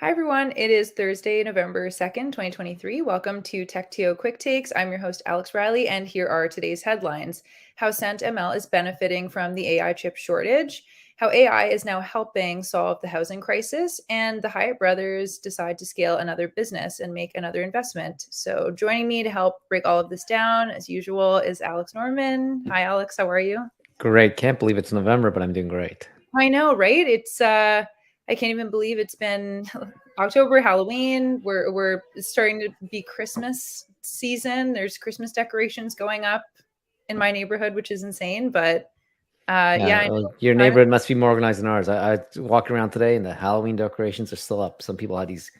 Hi, everyone. It is Thursday, November 2nd, 2023. Welcome to TechTO Quick Takes. I'm your host, Alex Reilly, and here are today's headlines. How CentML is benefiting from the AI chip shortage, how AI is now helping solve the housing crisis, and the Hyatt brothers decide to scale another business and make another investment. So joining me to help break all of this down, as usual, is Alex Norman. Hi, Alex. How are you? Great. Can't believe it's November, but I'm doing great. I know, right? I can't even believe it's been October, Halloween. We're starting to be Christmas season. There's Christmas decorations going up in my neighborhood, which is insane. But yeah, I know. Your I'm neighborhood must be more organized than ours. I walked around today, and the Halloween decorations are still up. Some people had these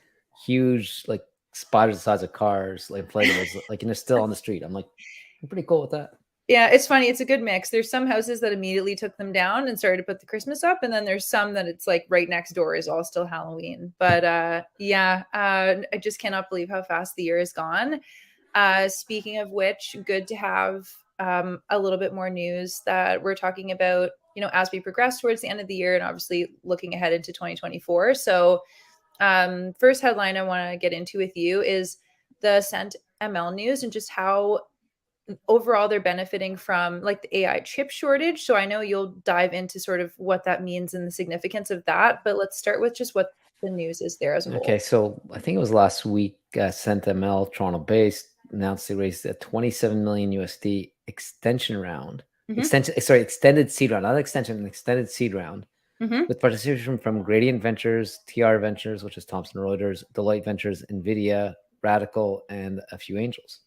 huge, like spiders the size of cars, like inflatables, like, and they're still on the street. I'm like, I'm pretty cool with that. Yeah, it's funny. It's a good mix. There's some houses that immediately took them down and started to put the Christmas up, and then there's some that it's like right next door is all still Halloween. But I just cannot believe how fast the year has gone. Speaking of which, good to have a little bit more news that we're talking about, as we progress towards the end of the year and obviously looking ahead into 2024. So, first headline I want to get into with you is the CentML news and just how overall they're benefiting from like the AI chip shortage. So I know you'll dive into sort of what that means and the significance of that, but let's start with just what the news is there as a whole. Okay, so I think it was last week, CentML, Toronto-based, announced they raised a 27 million USD extension round. Mm-hmm. Extended seed round, not extension, an extended seed round Mm-hmm. with participation from Gradient Ventures, TR Ventures, which is Thomson Reuters, Deloitte Ventures, NVIDIA, Radical, and a few angels.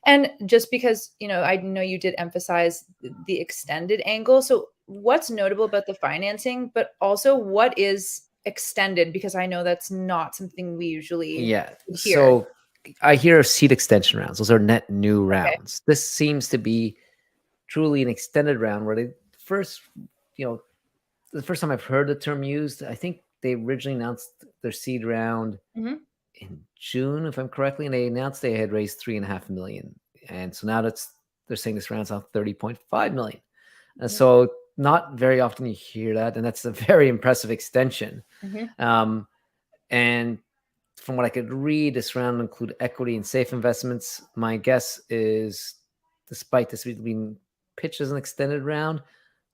And just because, I know you did emphasize the extended angle. So what's notable about the financing, but also what is extended? Because I know that's not something we usually Yeah, hear. so I hear of seed extension rounds. Those are net new Okay. rounds. This seems to be truly an extended round where they first, you know, the first time I've heard the term used, I think they originally announced their seed round Mm-hmm. in June, if I'm correctly, and they announced they had raised 3.5 million. And so now they're saying this round's out 30.5 million. And so not very often you hear that, and that's a very impressive extension. Mm-hmm. Um, and from what I could read, this round will include equity and safe investments. My guess is, despite this being pitched as an extended round,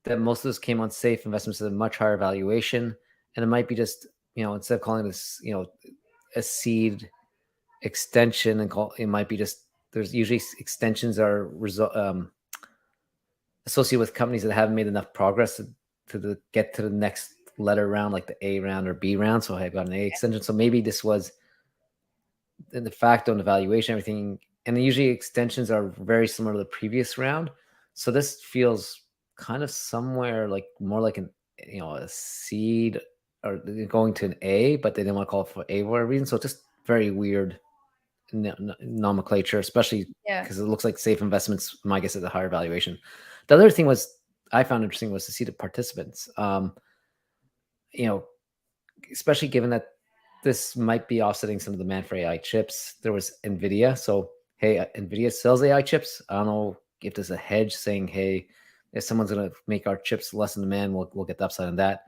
that most of this came on safe investments at a much higher valuation. And it might be just, instead of calling this, a seed extension, it might be just, there's usually extensions are associated with companies that haven't made enough progress to get to the next letter round, like the A round or B round. So I've got an A extension. So maybe this was in the fact on the valuation, everything. And usually extensions are very similar to the previous round. So this feels kind of somewhere like more like a seed or going to an A, but they didn't want to call it for A for a reason. So just very weird nomenclature, especially Yeah. because it looks like safe investments, my guess, is a higher valuation. The other thing I found interesting was to see the participants. Especially given that this might be offsetting some of the demand for AI chips. There was NVIDIA. So, hey, NVIDIA sells AI chips. I don't know if there's a hedge saying, hey, if someone's going to make our chips less in demand, we'll get the upside on that.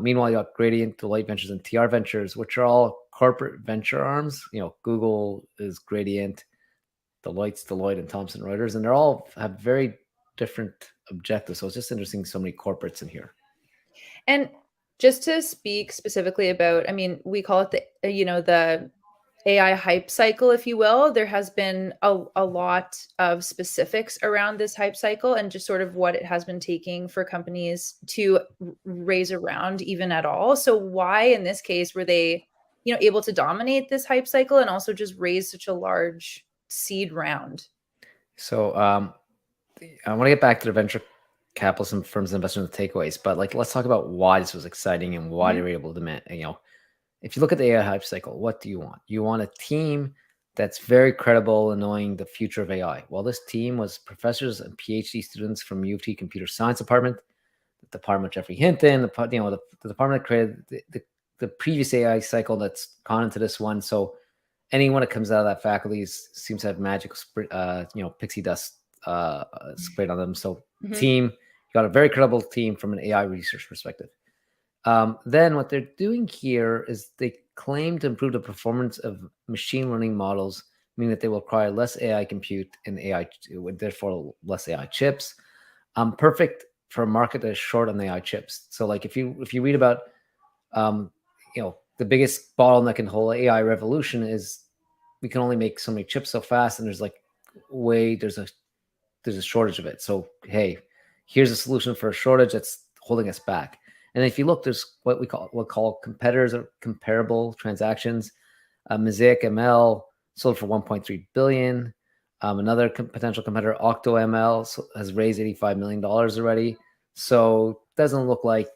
Meanwhile, you got Gradient, Deloitte Ventures, and TR Ventures, which are all corporate venture arms. Google is Gradient, Deloitte's Deloitte, and Thomson Reuters, and they're all have very different objectives. So it's just interesting, so many corporates in here. And just to speak specifically about, I mean, we call it the AI hype cycle, if you will. There has been a lot of specifics around this hype cycle and just sort of what it has been taking for companies to raise around even at all. So why in this case were they, able to dominate this hype cycle and also just raise such a large seed round? So I want to get back to the venture capitalists and firms investing in the takeaways, but let's talk about why this was exciting and why they Mhm. were able to demand. If you look at the AI hype cycle, what do you want? You want a team that's very credible in knowing the future of AI. Well, this team was professors and PhD students from U of T Computer Science Department, the department Jeffrey Hinton, the department that created the previous AI cycle that's gone into this one. So anyone that comes out of that faculty seems to have magic, pixie dust sprayed on them. So Mhm. team, you got a very credible team from an AI research perspective. Then what they're doing here is they claim to improve the performance of machine learning models, meaning that they will require less AI compute and therefore less AI chips. Perfect for a market that is short on AI chips. So like if you read about the biggest bottleneck in the whole AI revolution is we can only make so many chips so fast, and there's a shortage of it. So hey, here's a solution for a shortage that's holding us back. And if you look, there's what we call competitors or comparable transactions. Mosaic ML sold for 1.3 billion. Another potential competitor, OctoML, has raised $85 million already. So it doesn't look like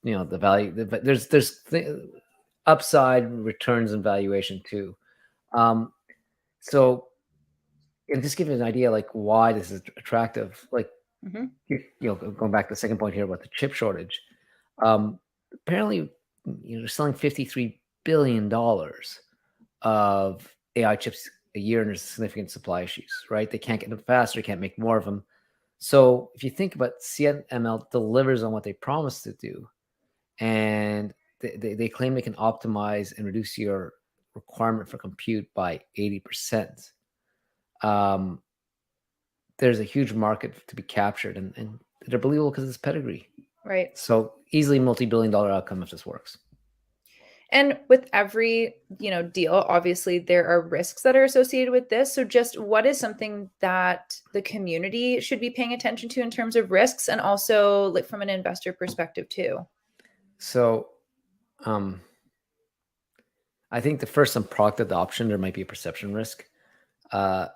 the value. There's upside returns and valuation too. So, and just give you an idea like why this is attractive. Like going back to the second point here about the chip shortage. Apparently, they're selling $53 billion of AI chips a year, and there's significant supply issues, right? They can't get them faster, can't make more of them. So if you think about CentML delivers on what they promised to do, and they claim they can optimize and reduce your requirement for compute by 80%. There's a huge market to be captured, and they're believable because it's pedigree. Right. So easily multi-billion-dollar outcome if this works. And with every, deal, obviously there are risks that are associated with this. So just what is something that the community should be paying attention to in terms of risks, and also like from an investor perspective too? So I think the first on product adoption, there might be a perception risk. I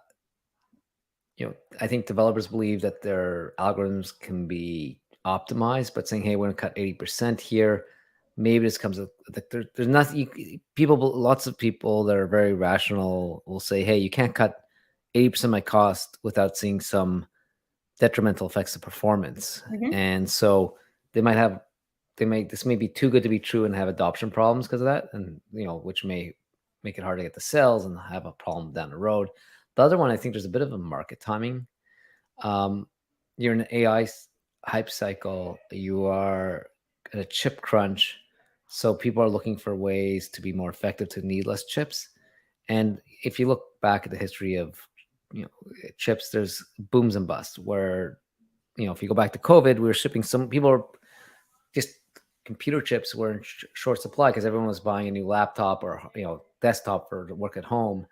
think developers believe that their algorithms can be optimized, but saying, hey, we're going to cut 80% here. Maybe this comes with there's nothing. Lots of people that are very rational will say, hey, you can't cut 80% of my cost without seeing some detrimental effects of performance. And so this may be too good to be true and have adoption problems because of that, and which may make it hard to get the sales and have a problem down the road. The other one, I think there's a bit of a market timing. You're in an AI hype cycle. You are at a chip crunch. So people are looking for ways to be more effective, to need less chips. And if you look back at the history of chips, there's booms and busts where, if you go back to COVID, we were shipping just computer chips were in short supply because everyone was buying a new laptop or desktop for work at home.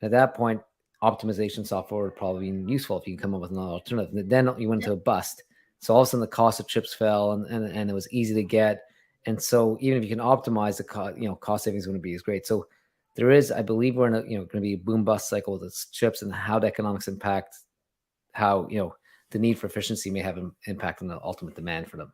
At that point, optimization software would probably be useful if you can come up with another alternative. And then you went into a bust. So all of a sudden the cost of chips fell, and it was easy to get. And so even if you can optimize the cost savings wouldn't be as great. So there is, I believe we're in a going to be a boom bust cycle with its chips, and how the economics impact how the need for efficiency may have an impact on the ultimate demand for them.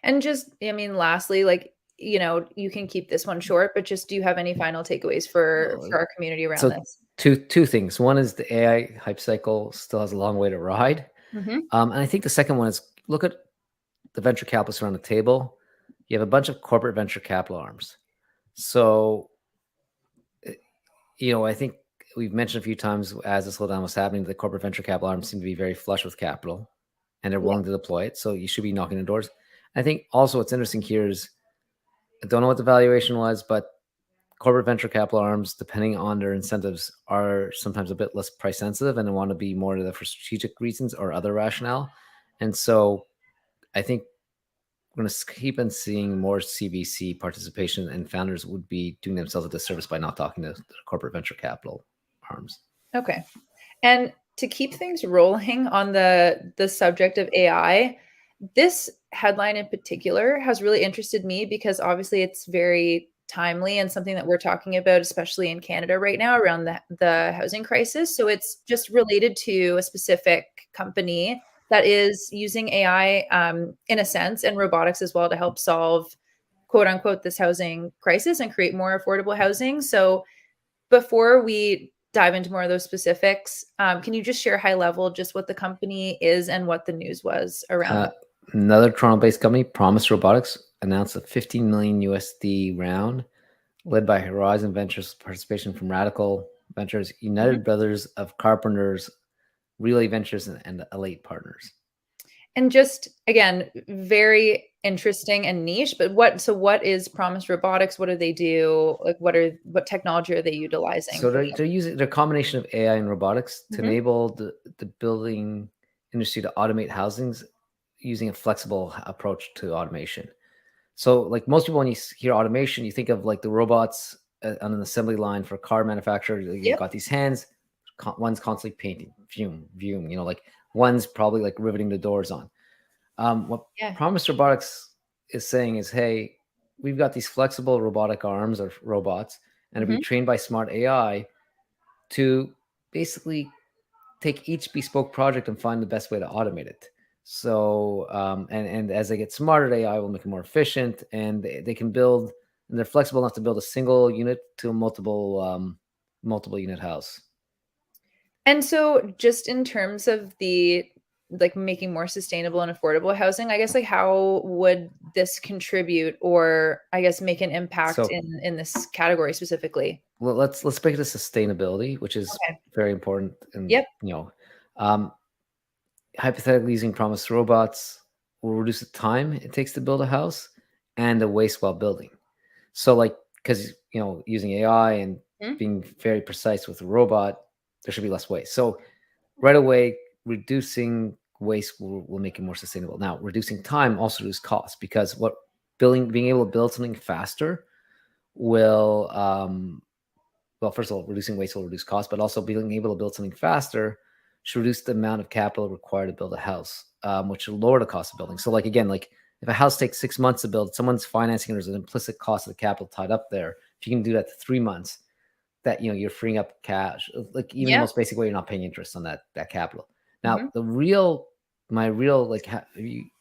And just, lastly, like, you can keep this one short, but just, do you have any final takeaways for our community around this? Two things. One is the AI hype cycle still has a long way to ride. And I think the second one is look at the venture capitalists around the table. You have a bunch of corporate venture capital arms. So, I think we've mentioned a few times as the slowdown was happening, the corporate venture capital arms seem to be very flush with capital, and they're willing to deploy it. So you should be knocking the doors. I think also what's interesting here is, I don't know what the valuation was, but corporate venture capital arms, depending on their incentives, are sometimes a bit less price sensitive, and they want to be more for strategic reasons or other rationale. And so I think we're going to keep on seeing more CVC participation, and founders would be doing themselves a disservice by not talking to the corporate venture capital arms. Okay. And to keep things rolling on the subject of AI, this headline in particular has really interested me because obviously it's very timely and something that we're talking about, especially in Canada right now around the housing crisis. So it's just related to a specific company that is using AI in a sense, and robotics as well, to help solve, quote unquote, this housing crisis and create more affordable housing. So before we dive into more of those specifics, can you just share high level just what the company is and what the news was around it? Another Toronto-based company, Promise Robotics, announced a $15 million USD round led by Horizon Ventures, participation from Radical Ventures, United Brothers of Carpenters, Relay Ventures, and Elite Partners. And just again, very interesting and niche, but what is Promise Robotics? What do they do? Like what technology are they utilizing So for they're using the combination of AI and robotics to this? Hmm. enable the building industry to automate housings using a flexible approach to automation. So like most people, when you hear automation, you think of like the robots on an assembly line for a car manufacturer. You've Yep. got these hands, one's constantly painting, fume, like one's probably like riveting the doors on. What Yeah. Promise Robotics is saying is, hey, we've got these flexible robotic arms or robots, and it'll be Hmm. trained by smart AI to basically take each bespoke project and find the best way to automate it. So, and as they get smarter, AI will make it more efficient, and they can build, and they're flexible enough to build a single unit to a multiple unit house. And so just in terms of the like making more sustainable and affordable housing, I guess like how would this contribute or I guess make an impact So in this category specifically? well, let's break it to sustainability, which is Okay. very important, and Yep. um, hypothetically using promised robots will reduce the time it takes to build a house and the waste while building. So like because using AI and Mhm. being very precise with a robot, there should be less waste. So right away, reducing waste will make it more sustainable. Now, reducing time also reduces cost because what building being able to build something faster will well, first of all, reducing waste will reduce cost, but also being able to build something faster should reduce the amount of capital required to build a house, which will lower the cost of building. So, like again, like if a house takes 6 months to build, someone's financing, there's an implicit cost of the capital tied up there. If you can do that to 3 months, that you're freeing up cash. Like even the Yep. most basic way, you're not paying interest on that capital. Now, Hmm. my real like,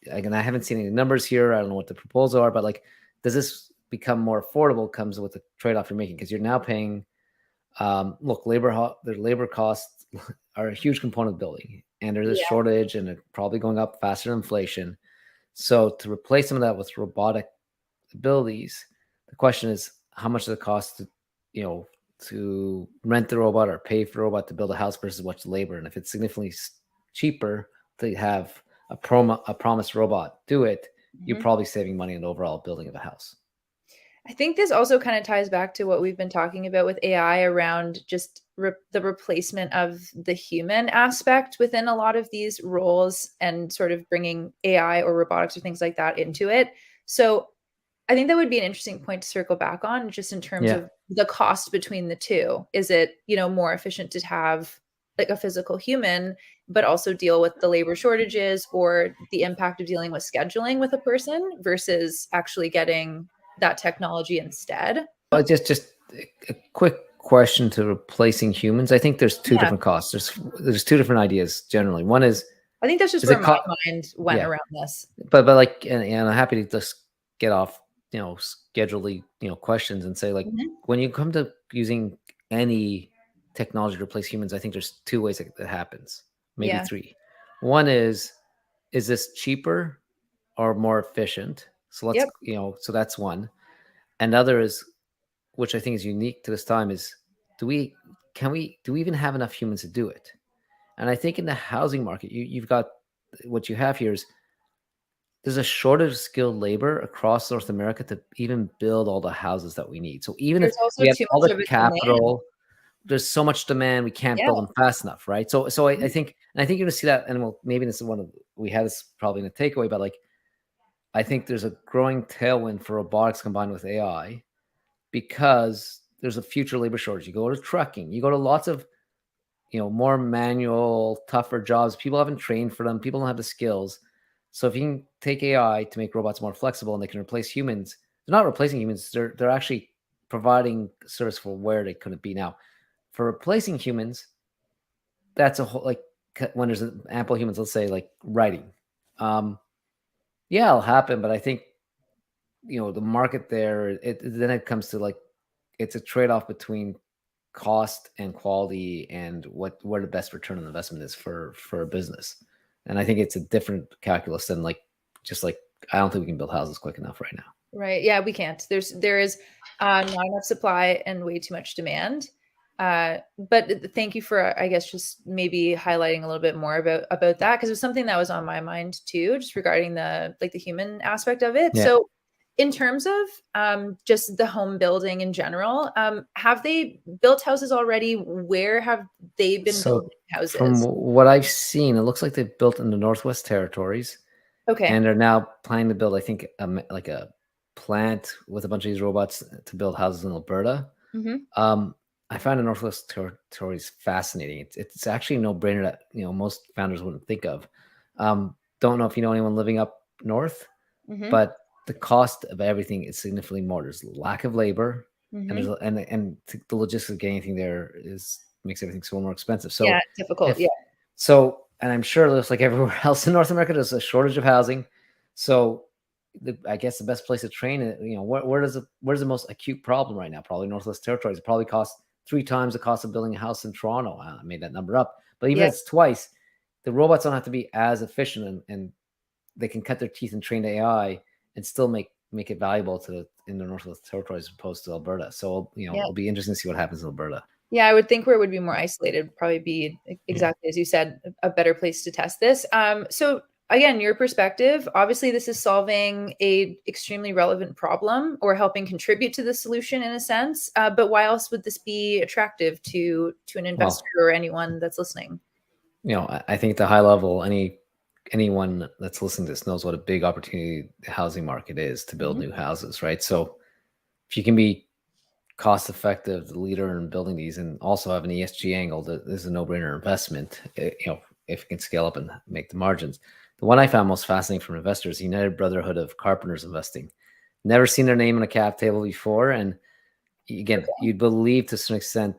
again, I haven't seen any numbers here. I don't know what the proposals are, but like, does this become more affordable? Comes with the trade off you're making because you're now paying look, the labor costs are a huge component of building, and there's a Yeah. shortage, and it's probably going up faster than inflation. So to replace some of that with robotic abilities, the question is how much does it cost to, to rent the robot or pay for the robot to build a house versus what's labor, and if it's significantly cheaper to have a promised robot do it, you're Mhm. probably saving money in the overall building of a house. I think this also kind of ties back to what we've been talking about with AI around just the replacement of the human aspect within a lot of these roles and sort of bringing AI or robotics or things like that into it. So I think that would be an interesting point to circle back on just in terms Yeah. of the cost between the two. Is it, more efficient to have like a physical human, but also deal with the labor shortages or the impact of dealing with scheduling with a person versus actually getting that technology instead? Just a quick question to replacing humans. I think there's two Yeah. different costs. There's two different ideas generally. One I think that's just is where it my cost? mind went Yeah, around this. but like, and I'm happy to just get off schedulely questions and say like Mhm. when you come to using any technology to replace humans, I think there's two ways that happens, maybe Yeah. three. One is this cheaper or more efficient? So let's Yep. so that's one. Another is, which I think is unique to this time, is do we do we even have enough humans to do it? And I think in the housing market, you've got what you have here is there's a shortage of skilled labor across North America to even build all the houses that we need. So even if There's also we have too all much the of a demand. capital, there's so much demand we can't Yeah. build them fast enough, right? So I Mhm. think, and I think you're gonna see that, and well, maybe this is one of we had this probably in a takeaway, but like I think there's a growing tailwind for robotics combined with AI because there's a future labor shortage. You go to trucking, you go to lots of more manual, tougher jobs. People haven't trained for them. People don't have the skills. So if you can take AI to make robots more flexible and they can replace humans, they're not replacing humans. They're actually providing service for where they couldn't be now. For replacing humans, that's a whole like when there's ample humans, let's say like writing. Um, yeah, it'll happen, but I think the market there, then it comes to like it's a trade-off between cost and quality and where the best return on investment is for a business. And I think it's a different calculus than like just like I don't think we can build houses quick enough right now. Right. Yeah, we can't. There is not enough supply and way too much demand. But thank you for, I guess, just maybe highlighting a little bit more about that, because it was something that was on my mind too, just regarding the like the human aspect of it. Yeah. So, in terms of just the home building in general, have they built houses already? Where have they been So building from houses? what I've seen, it looks like they've built in the Northwest Territories, Okay. and they're now planning to build, I think, like a plant with a bunch of these robots to build houses in Alberta. Hmm. Um, I find the Northwest Territories fascinating. It's actually a no-brainer that most founders wouldn't think of. Don't know if you know anyone living up north, Hmm. but the cost of everything is significantly more. There's lack of labor, and Hmm. the logistics of getting anything there makes everything so more expensive. Yeah, So difficult. if Yeah. and I'm sure just like everywhere else in North America, there's a shortage of housing. So I guess the best place to train it, where's the most acute problem right now? Probably Northwest Territories. It probably costs 3 times the cost of building a house in Toronto. I made that number up, but even Yeah. if it's twice, the robots don't have to be as efficient, and they can cut their teeth and train AI and still make it valuable in the Northwest Territories as opposed to Alberta. So Yeah. it'll be interesting to see what happens in Alberta. Yeah, I would think where it would be more isolated would probably be Yeah. exactly as you said, a better place to test this. So again, your perspective, obviously this is solving a extremely relevant problem or helping contribute to the solution in a sense. But why else would this be attractive to an investor Well, or anyone that's listening? I think at the high level, anyone that's listening to this knows what a big opportunity the housing market is to build Mhm. new houses, right? So if you can be cost effective, the leader in building these, and also have an ESG angle, that this is a no-brainer investment. If it can scale up and make the margins. The one I found most fascinating from investors, United Brotherhood of Carpenters Investing. Never seen their name on a cap table before, and again, Okay. you'd believe to some extent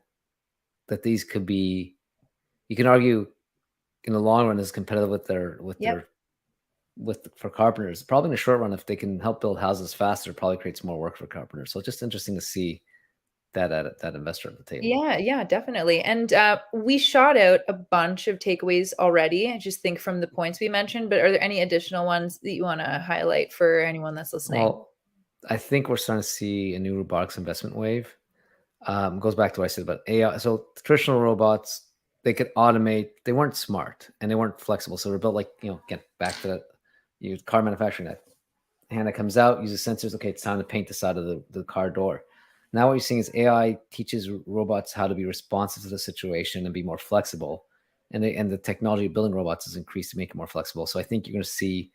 that these could be. You can argue in the long run is competitive Yep. for carpenters. Probably in the short run, if they can help build houses faster, it probably creates more work for carpenters. So it's just interesting to see that investor at the table. Yeah, yeah, definitely. And we shot out a bunch of takeaways already. I just think from the points we mentioned, but are there any additional ones that you want to highlight for anyone that's listening? Well, I think we're starting to see a new robotics investment wave. Goes back to what I said about AI. So traditional robots, they could automate. They weren't smart and they weren't flexible. So they're built like, get back to that. You car manufacturing, that hand that comes out, uses sensors. Okay, it's time to paint the side of the car door. Now what you're seeing is AI teaches robots how to be responsive to the situation and be more flexible. And the technology of building robots has increased to make it more flexible. So I think you're going to see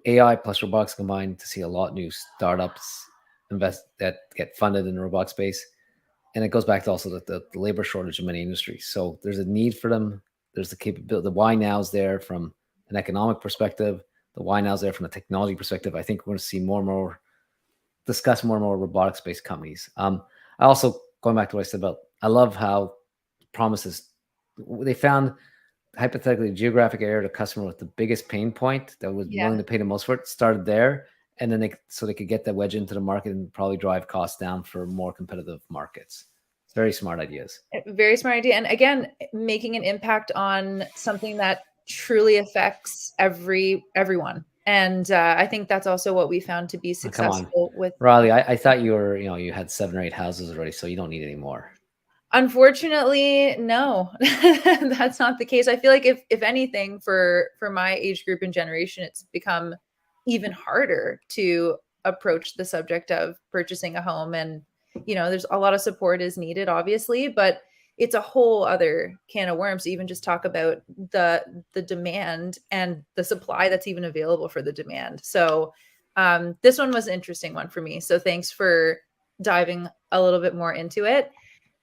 AI plus robotics combined to see a lot of new startups invest that get funded in the robotics space. And it goes back to also the labor shortage in many industries. So there's a need for them. There's the capability. The why now is there from an economic perspective. The why now is there from a technology perspective. I think we're going to see discuss more and more robotics based companies. I also, going back to what I said about, I love how promises, they found hypothetically geographic area to customer with the biggest pain point that was Yeah. willing to pay the most for it, started there, and then they could get that wedge into the market and probably drive costs down for more competitive markets. It's very smart ideas. Very smart idea. And again, making an impact on something that truly affects everyone. And I think that's also what we found to be Oh, come on, successful with. Riley. I thought you had 7 or 8 houses already, so you don't need any more. Unfortunately, no, that's not the case. I feel like if anything, for my age group and generation, it's become even harder to approach the subject of purchasing a home. And there's a lot of support is needed, obviously, but it's a whole other can of worms to even just talk about the demand and the supply that's even available for the demand. So this one was an interesting one for me. So thanks for diving a little bit more into it.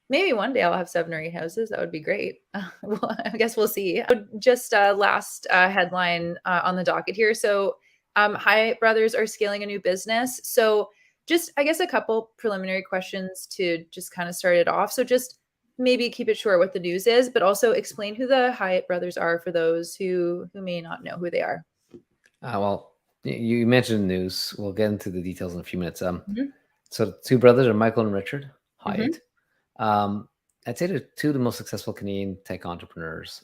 Maybe one day I'll have 7 or 8 houses. That would be great. Well, I guess we'll see. Just last headline on the docket here. So, Hyatt Brothers are scaling a new business. So, just I guess a couple preliminary questions to just kind of start it off. So, just maybe keep it short what the news is, but also explain who the Hyatt Brothers are for those who may not know who they are. Well, you mentioned news. We'll get into the details in a few minutes. Mhm. So the two brothers are Michael and Richard Mhm. Hyatt. Um, I'd say they're two of the most successful Canadian tech entrepreneurs.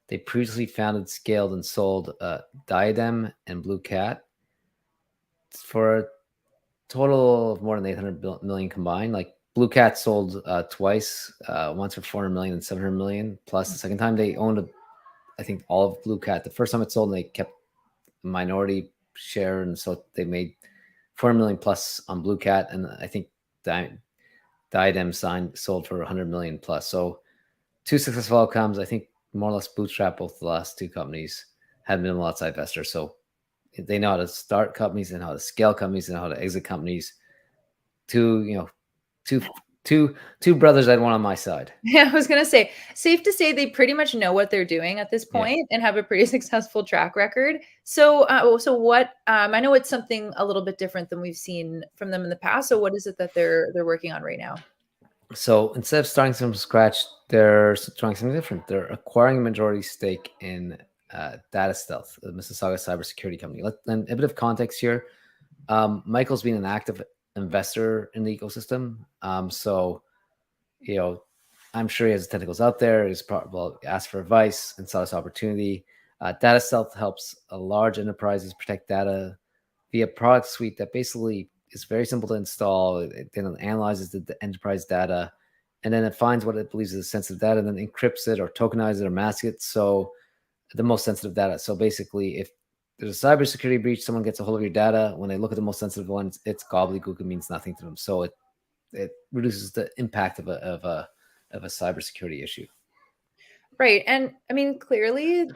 They previously founded, scaled, and sold Diadem and Blue Cat for a total of more than 800 million combined. Like Blue Cat sold twice, once for 400 million and 700 million. Plus, the second time they owned, I think, all of Blue Cat. The first time it sold, they kept a minority share, and so they made 400 million plus on Blue Cat, and I think Diadem sold for 100 million plus. So two successful outcomes. I think more or less bootstrap both the last two companies, had minimal outside investors. So they know how to start companies and how to scale companies and how to exit companies. Two brothers I'd want on my side. Yeah, I was gonna say, safe to say they pretty much know what they're doing at this Yeah. point and have a pretty successful track record. So, so what? I know it's something a little bit different than we've seen from them in the past. So, what is it that they're working on right now? So instead of starting from scratch, they're trying something different. They're acquiring a majority stake in Data Stealth, the Mississauga cybersecurity company. And a bit of context here. Michael's been an active investor in the ecosystem. So, I'm sure he has tentacles out there. He's probably asked for advice and saw this opportunity. Data Stealth helps large enterprises protect data via product suite that basically is very simple to install. It then analyzes the enterprise data, and then it finds what it believes is sensitive data, and then encrypts it or tokenizes it or masks it. So the most sensitive data. So basically, if there's a cybersecurity breach, someone gets a hold of your data. When they look at the most sensitive ones, it's gobbledygook. It means nothing to them. So it reduces the impact of a cybersecurity issue. Right. And I mean, clearly,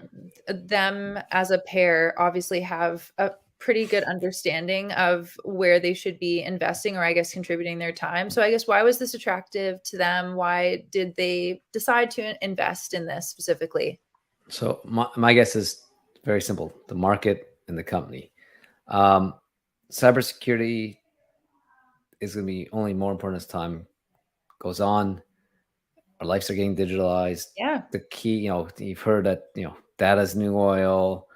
them as a pair obviously have a pretty good understanding of where they should be investing or, I guess, contributing their time. So, I guess, why was this attractive to them? Why did they decide to invest in this specifically? So my guess is very simple: the market and the company. Um, Cybersecurity is going to be only more important as time goes on. Our lives are getting digitalized. Yeah. The key, you've heard that data is new oil,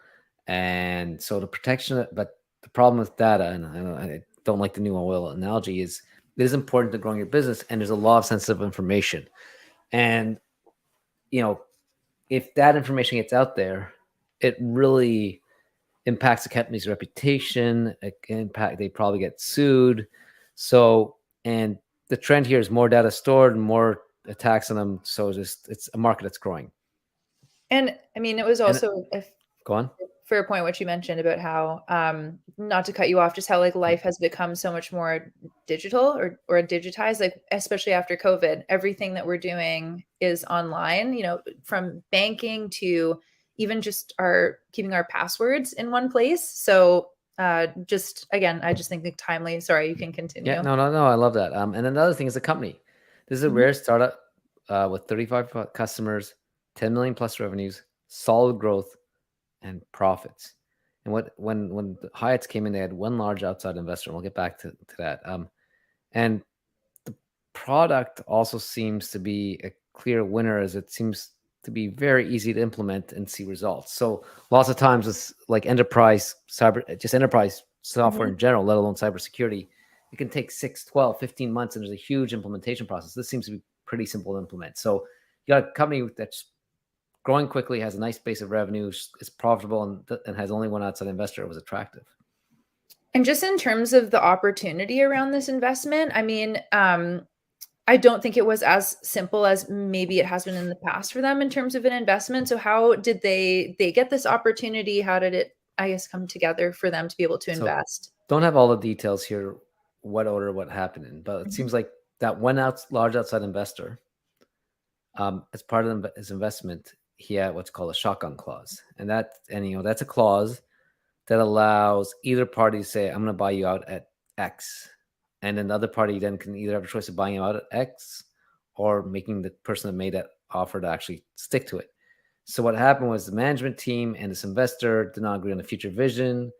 and so the protection. But the problem with data, and I don't like the new oil analogy, is it is important to growing your business, and there's a lot of sensitive information, and if that information gets out there, it really impacts the company's reputation. They probably get sued. So, and the trend here is more data stored and more attacks on them. So it's a market that's growing. And I mean, it was And also a go on. fair point what you mentioned about how, not to cut you off, just how like life has become so much more digital or digitized, like especially after COVID. Everything that we're doing is online, from banking to even just our keeping our passwords in one place. So just again, I just think timely. Sorry, you can Yeah, continue. no. I love that. And another thing is the company. This is a Mhm. rare startup with 35 customers, 10 million plus revenues, solid growth, and profits. And when the Hyatt's came in, they had one large outside investor. And we'll get back to that. And the product also seems to be a clear winner, as it seems to be very easy to implement and see results. So lots of times it's like enterprise software Mhm. in general, let alone cybersecurity. It can take 6, 12, 15 months, and there's a huge implementation process. This seems to be pretty simple to implement. So you got a company that's growing quickly, has a nice base of revenue, is profitable, and has only one outside investor. It was attractive. And just in terms of the opportunity around this investment, I mean, I don't think it was as simple as maybe it has been in the past for them in terms of an investment. So how did they get this opportunity? How did it, I guess, come together for them to be able to So invest? don't have all the details here, what order, what happened in, but it Mhm. seems like that one large outside investor, as part of his investment, he had what's called a shotgun clause, and that's a clause that allows either party to say, "I'm going to buy you out at X," and then the other party then can either have a choice of buying you out at X or making the person that made that offer to actually stick to it. So what happened was the management team and this investor did not agree on the future vision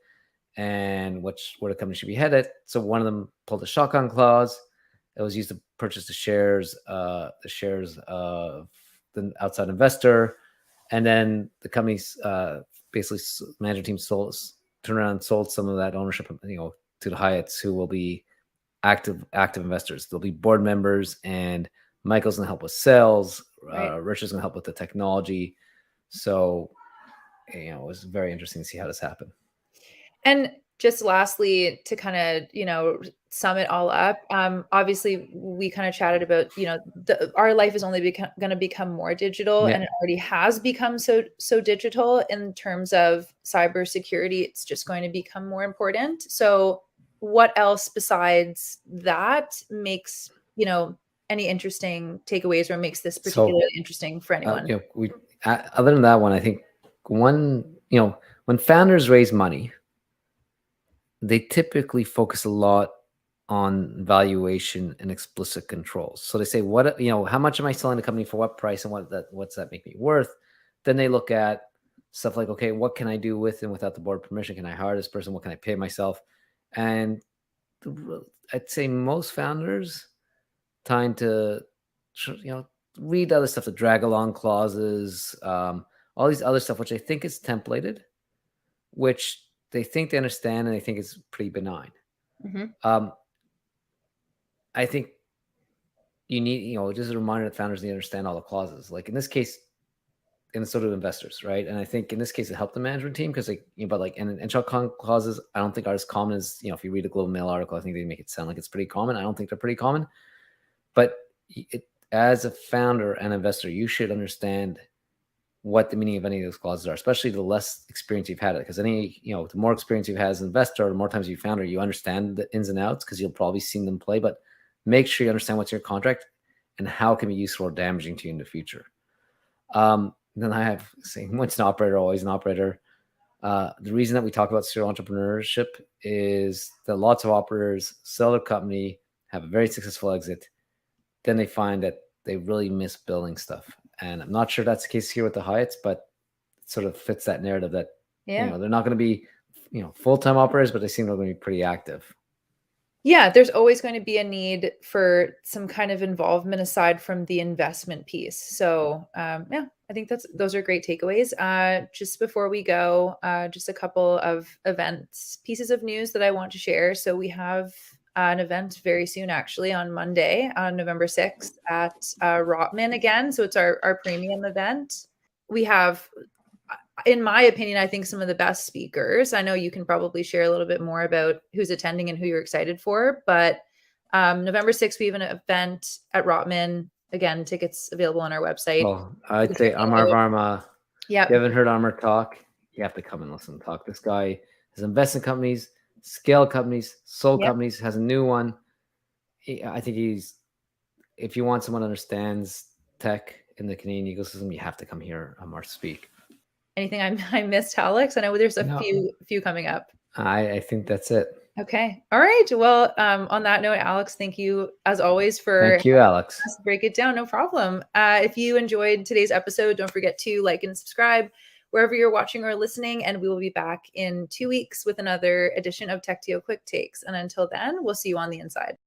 and where the company should be headed. So one of them pulled a shotgun clause. It was used to purchase the shares of the outside investor, and then the company's basically management team turned around and sold some of that ownership, to the Hyatts, who will be active investors. They'll be board members, and Michael's going to help with sales. Right. Richard's going to help with the technology. So, it was very interesting to see how this happened. And just lastly, to kind of, sum it all up, obviously we kind of chatted about, our life is only going to become more digital, Yeah. and it already has become so digital. In terms of cybersecurity, it's just going to become more important. So what else besides that makes, any interesting takeaways, or makes this particularly interesting for anyone? Other than that one, I think when founders raise money, they typically focus a lot on valuation and explicit controls. So they say, how much am I selling the company for, what price, and what's that make me worth? Then they look at stuff like, okay, what can I do with and without the board permission? Can I hire this person? What can I pay myself? And I'd say most founders trying to, read other stuff, the drag along clauses, all these other stuff, which I think is templated, which they think they understand and they think it's pretty benign. I think you need, just a reminder that founders need to understand all the clauses. Like in this case, and so do investors, right? And I think in this case, it helped the management team because, and short clauses, I don't think are as common as, if you read a Global Mail article, I think they make it sound like it's pretty common. I don't think they're pretty common. But as a founder and investor, you should understand what the meaning of any of those clauses are, especially the less experience you've had it. Because the more experience you've had as an investor, the more times you've founder, you understand the ins and outs because you'll probably seen them play. But make sure you understand what's in your contract and how it can be useful or damaging to you in the future. Then I have saying, once an operator, always an operator. The reason that we talk about serial entrepreneurship is that lots of operators sell their company, have a very successful exit, then they find that they really miss building stuff. And I'm not sure that's the case here with the Hyatts, but it sort of fits that narrative that, they're not going to be, full-time operators, but they seem they're going to be pretty active. Yeah, there's always going to be a need for some kind of involvement aside from the investment piece. So I think those are great takeaways. Just before we go, just a couple of pieces of news that I want to share. So we have an event very soon, actually on Monday, on November 6th at Rotman again. So it's our premium event. We have, in my opinion, I think some of the best speakers. I know you can probably share a little bit more about who's attending and who you're excited for, but November 6th, we have an event at Rotman. Again, tickets available on our website. Well, I'd say Amar Varma. Yeah. If you haven't heard Amar talk, you have to come and listen to talk. This guy has invested in companies, scale companies, sold companies, has a new one. I think if you want someone who understands tech in the Canadian ecosystem, you have to come hear Amar speak. Anything I missed, Alex? I know there's a few coming up. I think that's it. Okay. All right. Well, on that note, Alex, thank you as always for Thank you, Alex. Break it down. No problem. If you enjoyed today's episode, don't forget to like and subscribe wherever you're watching or listening, and we will be back in 2 weeks with another edition of TechTO Quick Takes. And until then, we'll see you on the inside.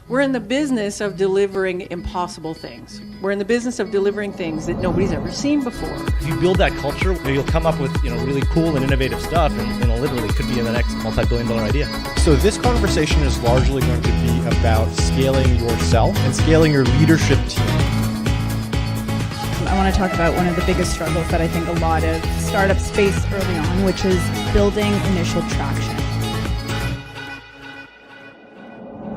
We're in the business of delivering impossible things. We're in the business of delivering things that nobody's ever seen before. If you build that culture, you'll come up with really cool and innovative stuff, and literally could be in the next multi-billion-dollar idea. So this conversation is largely going to be about scaling yourself and scaling your leadership team. I want to talk about one of the biggest struggles that I think a lot of startups face early on, which is building initial traction.